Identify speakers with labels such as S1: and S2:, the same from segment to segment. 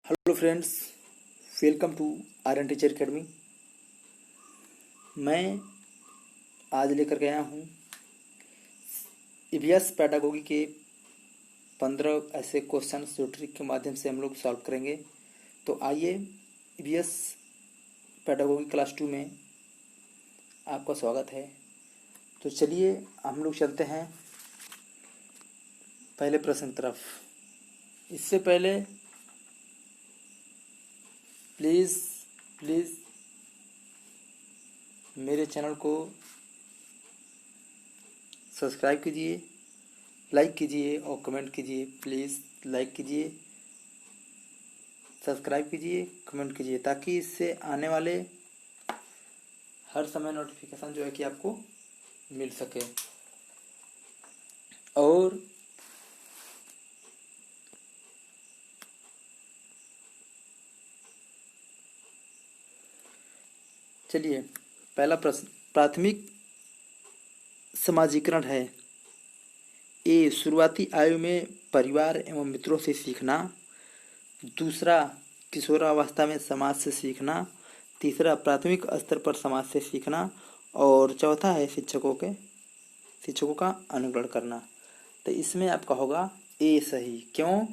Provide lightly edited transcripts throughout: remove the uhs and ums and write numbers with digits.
S1: Hello friends, welcome to Aryan teacher academy. मैं आज लेकर गया हूँ ईवीएस पेडागोगी के 15 ऐसे क्वेश्चन जो ट्रिक के माध्यम से हम लोग सॉल्व करेंगे। तो आइए, ईवीएस पेडागोगी क्लास 2 में आपका स्वागत है। तो चलिए हम लोग चलते हैं पहले प्रश्न की तरफ। इससे पहले प्लीज़ मेरे चैनल को सब्सक्राइब कीजिए, लाइक कीजिए और कमेंट कीजिए। प्लीज़ लाइक कीजिए, सब्सक्राइब कीजिए, कमेंट कीजिए, ताकि इससे आने वाले हर समय नोटिफिकेशन जो है कि आपको मिल सके। और चलिए, पहला प्रश्न प्राथमिक समाजीकरण है। ए, शुरुआती आयु में परिवार एवं मित्रों से सीखना। दूसरा, किशोरावस्था में समाज से सीखना। तीसरा, प्राथमिक स्तर पर समाज से सीखना। और चौथा है शिक्षकों का अनुकरण करना। तो इसमें आपका होगा ए सही। क्यों?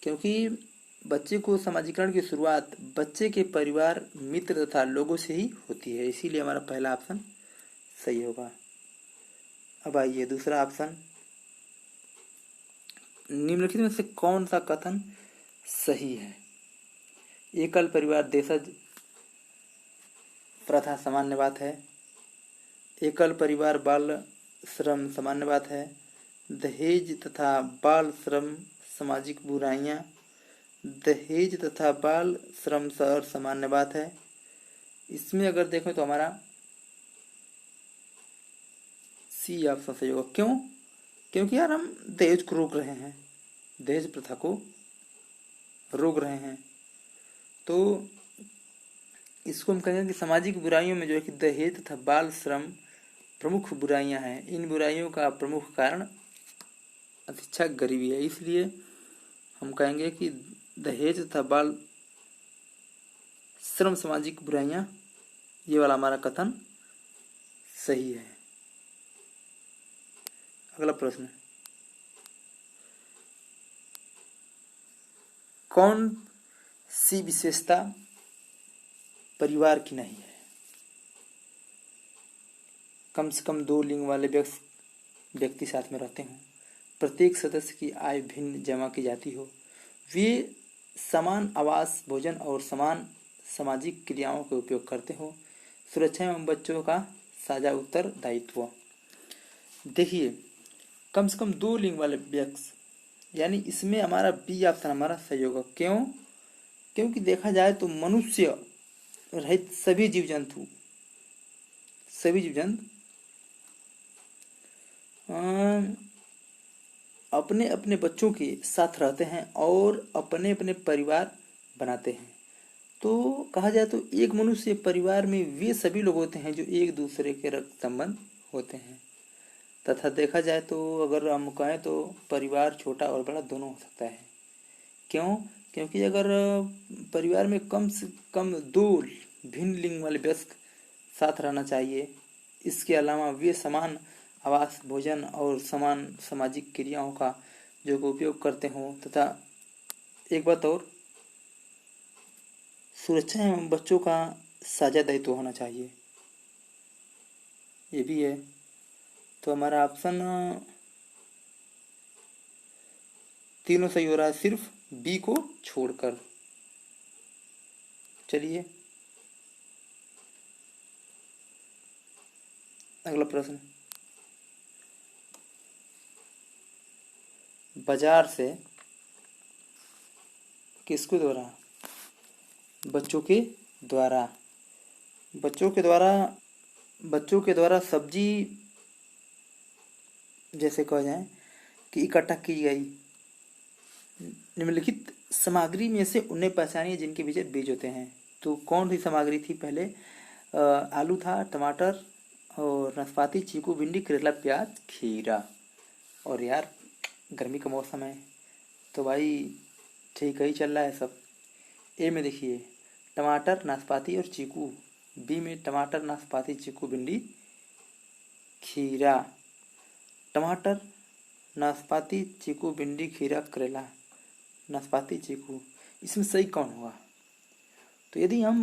S1: क्योंकि बच्चे को समाजीकरण की शुरुआत बच्चे के परिवार, मित्र तथा लोगों से ही होती है, इसीलिए हमारा पहला ऑप्शन सही होगा। अब आइए दूसरा ऑप्शन, निम्नलिखित में से कौन सा कथन सही है? एकल परिवार देशज प्रथा सामान्य बात है। एकल परिवार बाल श्रम सामान्य बात है। दहेज तथा बाल श्रम सामाजिक बुराइयां। दहेज तथा बाल श्रम शहर सामान्य बात है। इसमें अगर देखें तो हमारा सी ऑप्शन सही होगा। क्यों? क्योंकि यार हम दहेज को रोक रहे हैं, दहेज प्रथा को रोक रहे हैं। तो इसको हम कहेंगे कि सामाजिक बुराइयों में जो है कि दहेज तथा बाल श्रम प्रमुख बुराइयां हैं। इन बुराइयों का प्रमुख कारण अशिक्षा, गरीबी है। इसलिए हम कहेंगे कि दहेज तथा बाल श्रम सामाजिक बुराइयां, ये वाला हमारा कथन सही है। अगला प्रश्न, कौन सी विशेषता परिवार की नहीं है? कम से कम 2 लिंग वाले व्यक्ति साथ में रहते हों, प्रत्येक सदस्य की आय भिन्न जमा की जाती हो, वे समान आवास, भोजन और समान सामाजिक क्रियाओं का उपयोग करते हो, सुरक्षा एवं बच्चों का साझा उत्तरदायित्व। देखिए, कम से कम 2 लिंग वाले व्यक्ति, यानी इसमें हमारा बी ऑप्शन हमारा सही होगा। क्यों? क्योंकि देखा जाए तो मनुष्य रहित सभी जीव जंतु अपने अपने बच्चों के साथ रहते हैं और अपने अपने परिवार बनाते हैं। तो कहा जाए तो एक मनुष्य परिवार में वे सभी लोग होते हैं जो एक दूसरे के रक्त संबंध होते हैं। तथा देखा जाए तो अगर हम कहें तो परिवार छोटा और बड़ा दोनों हो सकता है। क्यों? क्योंकि अगर परिवार में कम से कम 2 भिन्न लिंग वाले व्यक्ति साथ रहना चाहिए। इसके अलावा वे समान आवास, भोजन और समान सामाजिक क्रियाओं का जो उपयोग करते हों, तथा एक बात और, सुरक्षा एवं बच्चों का साझा दायित्व होना चाहिए, ये भी है। तो हमारा ऑप्शन तीनों सही हो रहा है, सिर्फ बी को छोड़कर। चलिए अगला प्रश्न, बाजार से किसके द्वारा? बच्चों के द्वारा सब्जी जैसे कहा जाए कि इकट्ठा की गई निम्नलिखित सामग्री में से उन्हें पहचानिए जिनके पीछे बीज होते हैं। तो कौन सी सामग्री थी? पहले आलू था, टमाटर और नाशपाती, चीकू, भिंडी, करेला, प्याज, खीरा। और यार गर्मी का मौसम है तो भाई ठीक है ही चल रहा है सब। ए में देखिए टमाटर, नाशपाती और चीकू। बी में टमाटर, नाशपाती, चीकू, भिंडी, खीरा। टमाटर, नाशपाती, चीकू, भिंडी, खीरा, करेला। नाशपाती, चीकू, इसमें सही कौन होगा? तो यदि हम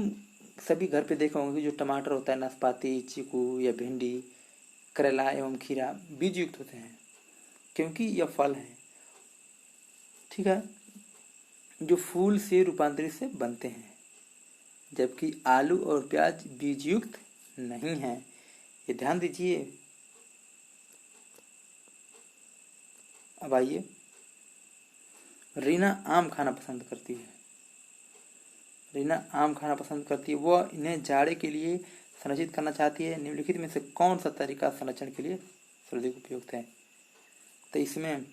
S1: सभी घर पे देखे होंगे कि जो टमाटर होता है, नाशपाती, चीकू या भिंडी, करेला एवं खीरा बीज युक्त होते हैं, क्योंकि यह फल हैं, ठीक है, जो फूल से रूपांतरित से बनते हैं, जबकि आलू और प्याज बीज युक्त नहीं है। ये ध्यान दीजिए। अब आइए, रीना आम खाना पसंद करती है। रीना आम खाना पसंद करती है, वह इन्हें जाड़े के लिए संरक्षित करना चाहती है। निम्नलिखित में से कौन सा तरीका संरक्षण के लिए सर्वाधिक उपयुक्त है? तो इसमें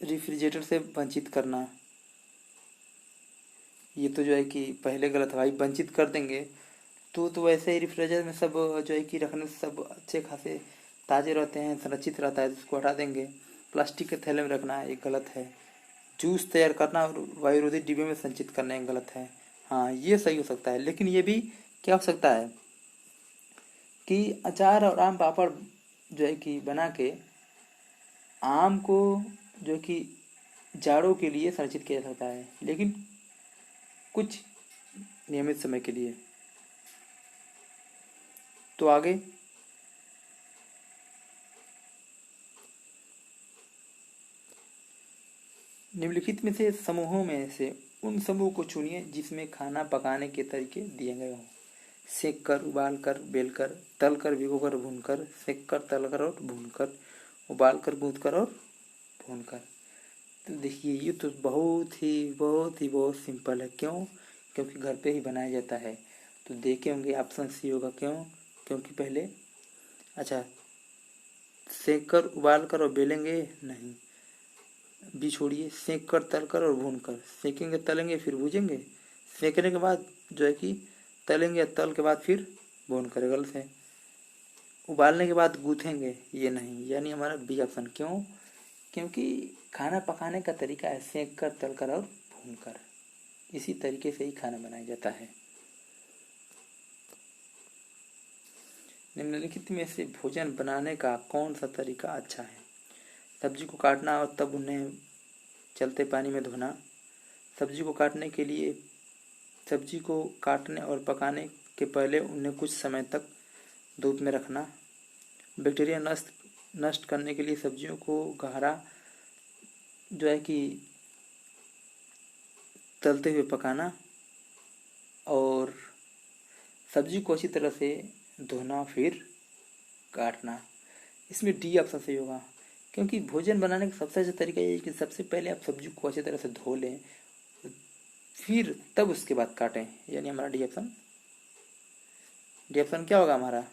S1: रेफ्रिजरेटर से वंचित करना, ये तो जो है कि पहले गलत है भाई। वंचित कर देंगे तो वैसे ही रेफ्रिजरेटर में सब जो है कि रखने से सब अच्छे खासे ताज़े रहते हैं, संरक्षित रहता है, तो उसको हटा देंगे। प्लास्टिक के थैले में रखना है, ये गलत है। जूस तैयार करना और वायुरोधी डिब्बे में संचित करना, ये गलत है। हाँ, ये सही हो सकता है, लेकिन ये भी क्या हो सकता है कि अचार और आम पापड़ जो है कि बना के आम को जो है कि जाड़ों के लिए संरक्षित किया जा सकता है, लेकिन कुछ नियमित समय के लिए। तो आगे निम्नलिखित में से समूहों में से उन समूह को चुनिए जिसमें खाना पकाने के तरीके दिए गए हों। सेक कर, उबाल कर, बेल कर, तल कर, भिगो कर, भून कर, सेक कर, तल कर और भून कर, उबाल कर, गूंथ कर और भून कर। तो देखिए ये तो बहुत सिंपल है। क्यों? क्योंकि घर पे ही बनाया जाता है। तो देखे होंगे ऑप्शन सी होगा। क्यों? क्योंकि पहले, अच्छा, सेक कर, उबाल कर और बेलेंगे नहीं, बी छोड़िए, सेक कर, तल कर और भून कर। सेकेंगे, तलेंगे, फिर भूजेंगे। सेकने के बाद जो है कि तलेंगे, तल के बाद फिर भून कर, गलत है। उबालने के बाद गूथेंगे, ये नहीं, यानी हमारा बी ऑप्शन। क्यों? क्योंकि खाना पकाने का तरीका है सेक कर, तल कर और भून कर। इसी तरीके से ही खाना बनाया जाता है। निम्नलिखित में से भोजन बनाने का कौन सा तरीका अच्छा है? सब्जी को काटना और तब उन्हें चलते पानी में धोना। सब्जी को काटने के लिए सब्जी को काटने और पकाने के पहले उन्हें कुछ समय तक धूप में रखना। बैक्टीरिया नष्ट करने के लिए सब्जियों को गहरा जो है कि तलते हुए पकाना। और सब्जी को अच्छी तरह से धोना फिर काटना। इसमें डी ऑप्शन सही होगा, क्योंकि भोजन बनाने का सबसे अच्छा तरीका ये है कि सबसे पहले आप सब्जी को अच्छी तरह से धो लें, फिर तब उसके बाद काटें, यानी हमारा डी ऑप्शन क्या होगा? हमारा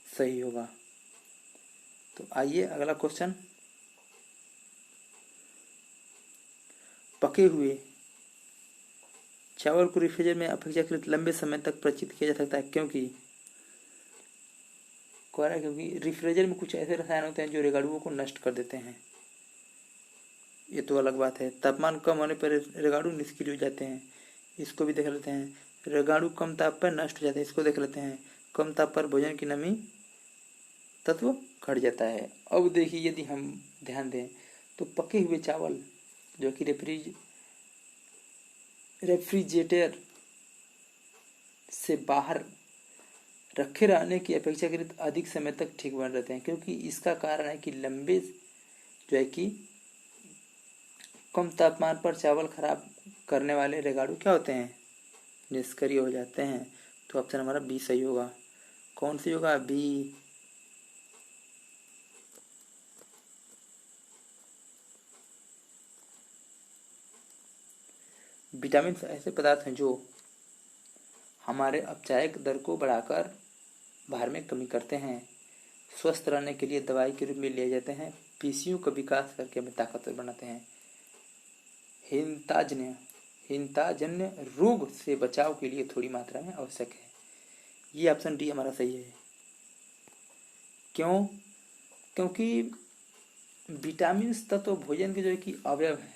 S1: सही होगा। तो आइए अगला क्वेश्चन। पके हुए चावल को रेफ्रिजरेटर में अपेक्षाकृत लंबे समय तक प्रचित किया जा सकता है, क्योंकि रेफ्रिजरेटर में कुछ ऐसे रसायन होते हैं जो रेगाड़ुओं को नष्ट कर देते हैं। ये तो अलग बात है। तापमान कम होने पर रेगाड़ू निष्क्रिय हो जाते हैं, इसको भी देख लेते हैं। रेगाड़ू कम ताप पर नष्ट हो जाते हैं, इसको देख लेते हैं। कम ताप पर भोजन की नमी तत्व घट जाता है। अब देखिए, यदि हम ध्यान दें तो पके हुए चावल जो कि रेफ्रिजरेटर से बाहर रखे रहने की अपेक्षाकृत अधिक समय तक ठीक बने रहते हैं, क्योंकि इसका कारण है कि लंबे जो है कि कम तापमान पर चावल खराब करने वाले रेगाड़ू क्या होते हैं? निष्क्रिय हो जाते हैं। तो ऑप्शन हमारा बी सही होगा। कौन सी होगा? बी। विटामिन ऐसे पदार्थ हैं जो हमारे अपचायक दर को बढ़ाकर भार में कमी करते हैं, स्वस्थ रहने के लिए दवाई के रूप में लिए जाते हैं, पेशियों का विकास करके हमें ताकतवर बनाते हैं, हीनताजन्य रोग से बचाव के लिए थोड़ी मात्रा में आवश्यक है। ये ऑप्शन डी हमारा सही है। क्यों? क्योंकि विटामिन तत्व भोजन के जो है कि अवयव हैं,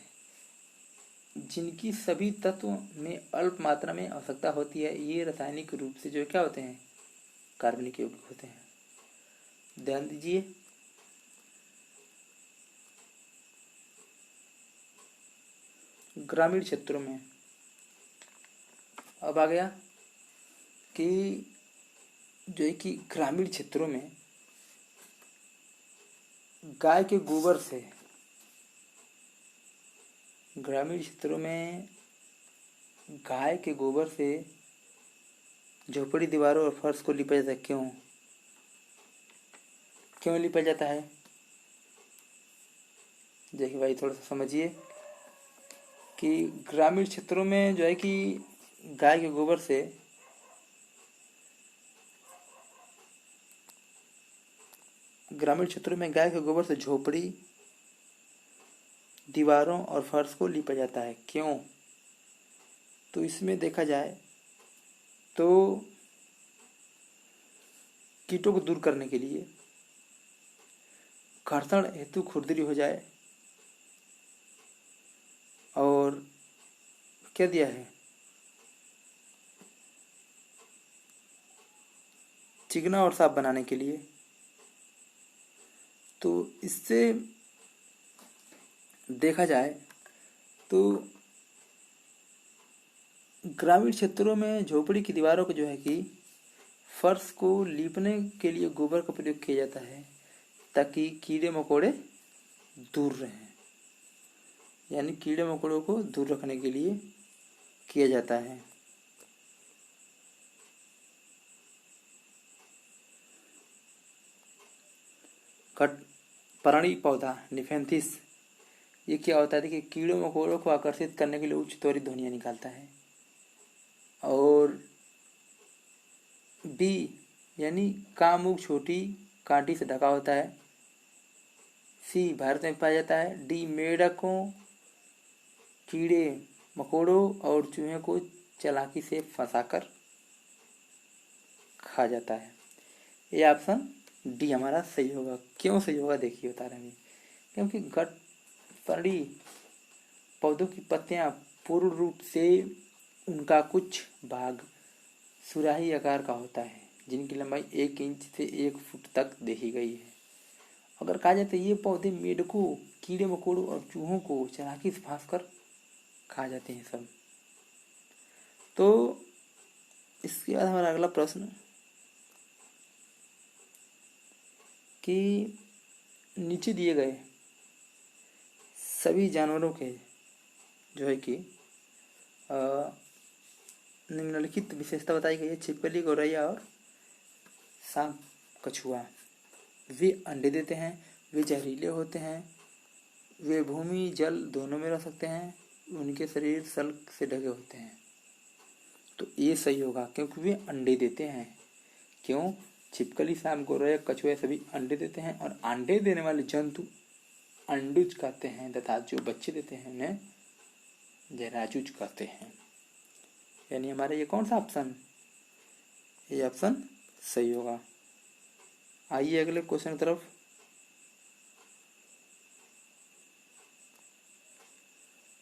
S1: जिनकी सभी तत्वों में अल्प मात्रा में आवश्यकता होती है। ये रासायनिक रूप से जो क्या होते हैं, कार्बनिक यौगिक होते हैं। ध्यान दीजिए। ग्रामीण क्षेत्रों में अब आ गया कि जो है कि ग्रामीण क्षेत्रों में गाय के गोबर से, ग्रामीण क्षेत्रों में गाय के गोबर से झोपड़ी दीवारों और फर्श को लिपा जाता है। क्यों क्यों लिपा जाता है? देखिए भाई, थोड़ा सा समझिए कि ग्रामीण क्षेत्रों में जो है कि गाय के गोबर से ग्रामीण क्षेत्रों में गाय के गोबर से झोपड़ी दीवारों और फर्श को लिपा जाता है। क्यों? तो इसमें देखा जाए तो कीटों को दूर करने के लिए, घर्षण हेतु खुरदरी हो जाए, और क्या दिया है, चिकना और साफ बनाने के लिए। तो इससे देखा जाए तो ग्रामीण क्षेत्रों में झोपड़ी की दीवारों को जो है कि फर्श को लीपने के लिए गोबर का प्रयोग किया जाता है, ताकि कीड़े मकोड़े दूर रहें। यानी कीड़े मकोड़ों को दूर रखने के लिए किया जाता है। पर्णी पौधा निफेंथिस, ये क्या होता है कि कीड़े मकोड़ों को आकर्षित करने के लिए उच्च त्वरित ध्वनियाँ निकालता है। और बी यानी कामुक छोटी कांटी से ढका होता है। सी भारत में पाया जाता है। डी मेढकों, कीड़े मकोड़ों और चूहे को चालाकी से फंसाकर खा जाता है। ये ऑप्शन डी हमारा सही होगा। क्यों सही होगा देखिए बता रहे हैं। क्योंकि पर्णी पौधों की पत्तियां पूर्ण रूप से उनका कुछ भाग सुराही आकार का होता है, जिनकी लंबाई 1 इंच से 1 फुट तक देखी गई है। अगर कहा जाए तो ये पौधे मेढकों, कीड़े मकोड़ों और चूहों को चालाकी से फांस कर खा जाते हैं सब। तो इसके बाद हमारा अगला प्रश्न कि नीचे दिए गए सभी जानवरों के जो है कि निम्नलिखित विशेषता बताई गई है। छिपकली, गौरैया और सांप कछुआ। वे अंडे देते हैं, वे जहरीले होते हैं, वे भूमि जल दोनों में रह सकते हैं, उनके शरीर सल्क से ढके होते हैं। तो ये सही होगा, क्योंकि वे अंडे देते हैं। क्यों? छिपकली, सांप, गौरैया, कछुआ सभी अंडे देते हैं, और अंडे देने वाले जंतु अंडुज कहते हैं, तथा जो बच्चे देते हैं उन्हें जराजुज कहते हैं। यानी हमारा ये कौन सा ऑप्शन, ये ऑप्शन सही होगा। आइए अगले क्वेश्चन की तरफ।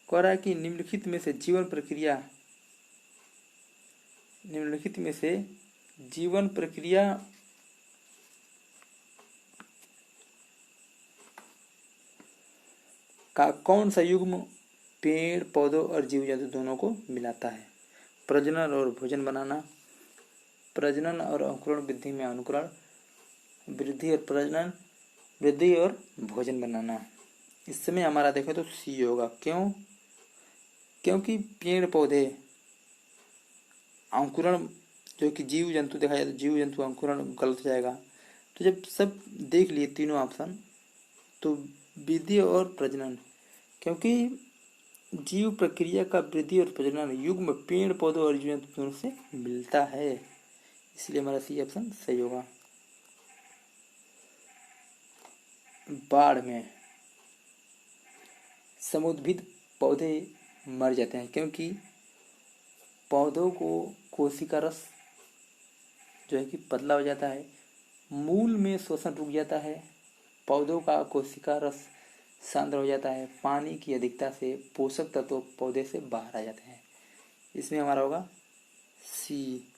S1: कह रहा है कि निम्नलिखित में से जीवन प्रक्रिया का कौन सा युग्म पेड़ पौधों और जीव जंतु दोनों को मिलाता है? प्रजनन और भोजन बनाना, प्रजनन और अंकुरण वृद्धि में अनुकरण, वृद्धि और प्रजनन, वृद्धि और भोजन बनाना। इस समय हमारा देखें तो सी होगा। क्यों? क्योंकि पेड़ पौधे अंकुरण, जो कि जीव जंतु देखा जाए तो जीव जंतु अंकुरण गलत हो जाएगा। तो जब सब देख लिए तीनों ऑप्शन, तो वृद्धि और प्रजनन, क्योंकि जीव प्रक्रिया का वृद्धि और प्रजनन युग्म पेड़ पौधों और जीव जंतु दोनों से मिलता है, इसलिए हमारा सी ऑप्शन सही होगा। बाढ़ में समुद्भिद पौधे मर जाते हैं, क्योंकि पौधों को कोशिका रस जो है कि पतला हो जाता है, मूल में शोषण रुक जाता है, पौधों का कोशिका रस सांद्र हो जाता है। पानी की अधिकता से पोषक तत्व पौधे से बाहर आ जाते हैं। इसमें हमारा होगा सी।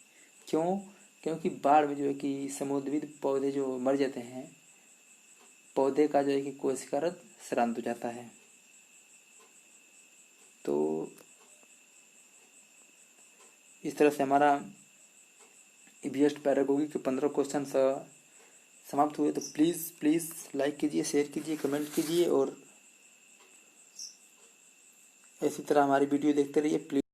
S1: क्यों? क्योंकि बाढ़ में जो है कि समुद्रविद पौधे जो मर जाते हैं, पौधे का जो है कि कोशिकारत श्रांत हो जाता है। तो इस तरह से हमारा ईवीएस पैरागोगी के 15 क्वेश्चन समाप्त हुए। तो प्लीज़ लाइक कीजिए, शेयर कीजिए, कमेंट कीजिए और इसी तरह हमारी वीडियो देखते रहिए प्लीज़।